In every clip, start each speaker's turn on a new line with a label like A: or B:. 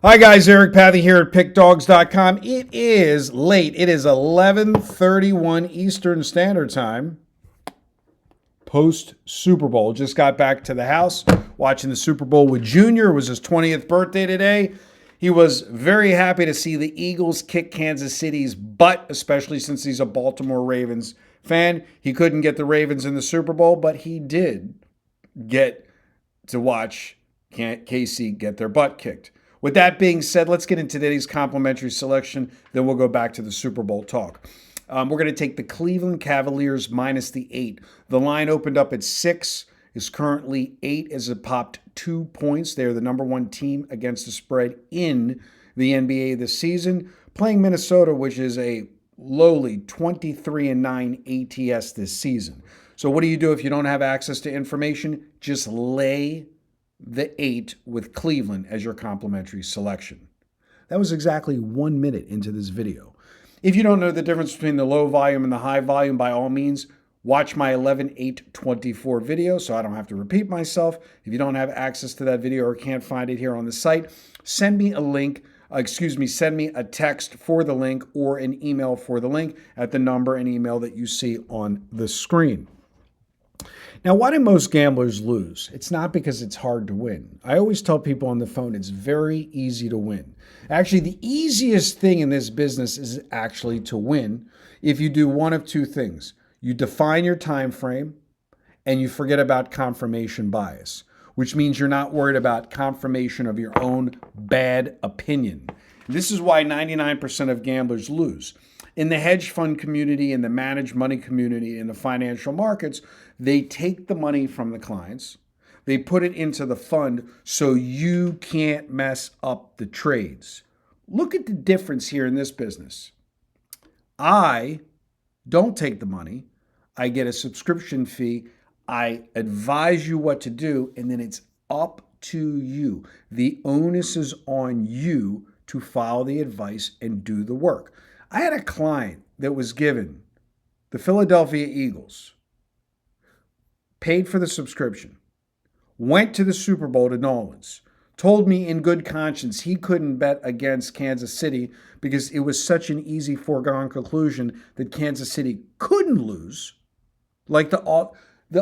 A: Hi guys, Eric Pathy here at PickDawgz.com. It is late. It is 11:31 Eastern Standard Time. Post Super Bowl. Just got back to the house watching the Super Bowl with Junior. It was his 20th birthday today. He was very happy to see the Eagles kick Kansas City's butt, especially since he's a Baltimore Ravens fan. He couldn't get the Ravens in the Super Bowl, but he did get to watch KC get their butt kicked. With that being said, let's get into today's complimentary selection. Then we'll go back to the Super Bowl talk. We're going to take the Cleveland Cavaliers minus the 8. The line opened up at 6, is currently 8 as it popped 2 points. They are the number 1 team against the spread in the NBA this season, playing Minnesota, which is a lowly 23-9 ATS this season. So what do you do if you don't have access to information? Just lay the 8 with Cleveland as your complimentary selection. That was exactly 1 minute into this video. If you don't know the difference between the low volume and the high volume, by all means, watch my 11-8-24 video so I don't have to repeat myself. If you don't have access to that video or can't find it here on the site, send me a link. Send me a text for the link or an email for the link at the number and email that you see on the screen. Now, why do most gamblers lose? It's not because it's hard to win. I always tell people on the phone it's very easy to win. Actually, the easiest thing in this business is actually to win if you do one of two things. You define your time frame and you forget about confirmation bias, which means you're not worried about confirmation of your own bad opinion. This is why 99% of gamblers lose. In the hedge fund community, in the managed money community, in the financial markets, they take the money from the clients, they put it into the fund so you can't mess up the trades. Look at the difference here in this business. I don't take the money. I get a subscription fee. I advise you what to do, and then it's up to you. The onus is on you to follow the advice and do the work. I had a client that was given the Philadelphia Eagles, paid for the subscription, went to the Super Bowl to New Orleans, told me in good conscience he couldn't bet against Kansas City because it was such an easy foregone conclusion that Kansas City couldn't lose. Like the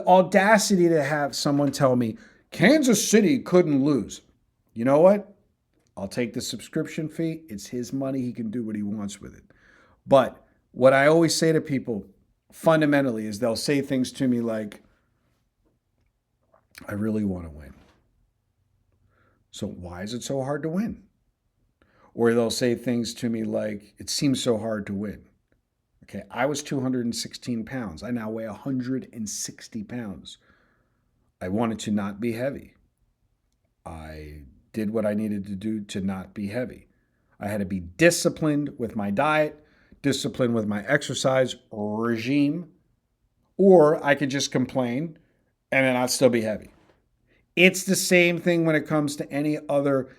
A: audacity to have someone tell me Kansas City couldn't lose. You know what? I'll take the subscription fee. It's his money. He can do what he wants with it. But what I always say to people fundamentally is they'll say things to me like, I really want to win. So why is it so hard to win? Or they'll say things to me like, it seems so hard to win. Okay, I was 216 pounds. I now weigh 160 pounds. I wanted to not be heavy. I did what I needed to do to not be heavy. I had to be disciplined with my diet, disciplined with my exercise regime, or I could just complain and then I'd still be heavy. It's the same thing when it comes to any other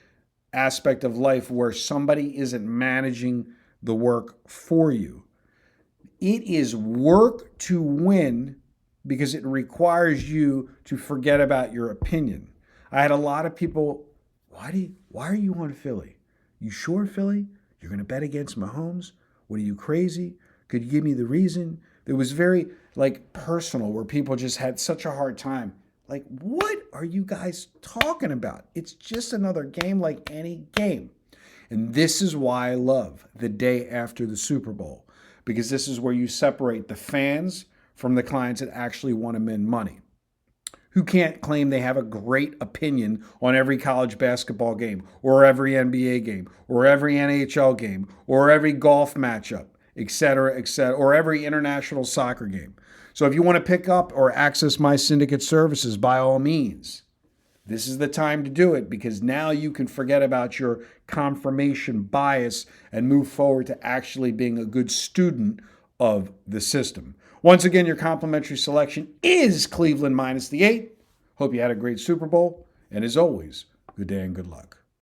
A: aspect of life where somebody isn't managing the work for you. It is work to win because it requires you to forget about your opinion. I had a lot of people, why are you on Philly? You sure, Philly? You're going to bet against Mahomes? What, are you crazy? Could you give me the reason? It was very personal where people just had such a hard time. Like, what are you guys talking about? It's just another game like any game. And this is why I love the day after the Super Bowl, because this is where you separate the fans from the clients that actually want to win money, who can't claim they have a great opinion on every college basketball game or every NBA game or every NHL game or every golf matchup, et cetera, or every international soccer game. So if you want to pick up or access my syndicate services, by all means, this is the time to do it, because now you can forget about your confirmation bias and move forward to actually being a good student of the system. Once again, your complimentary selection is Cleveland minus the 8. Hope you had a great Super Bowl. And as always, good day and good luck.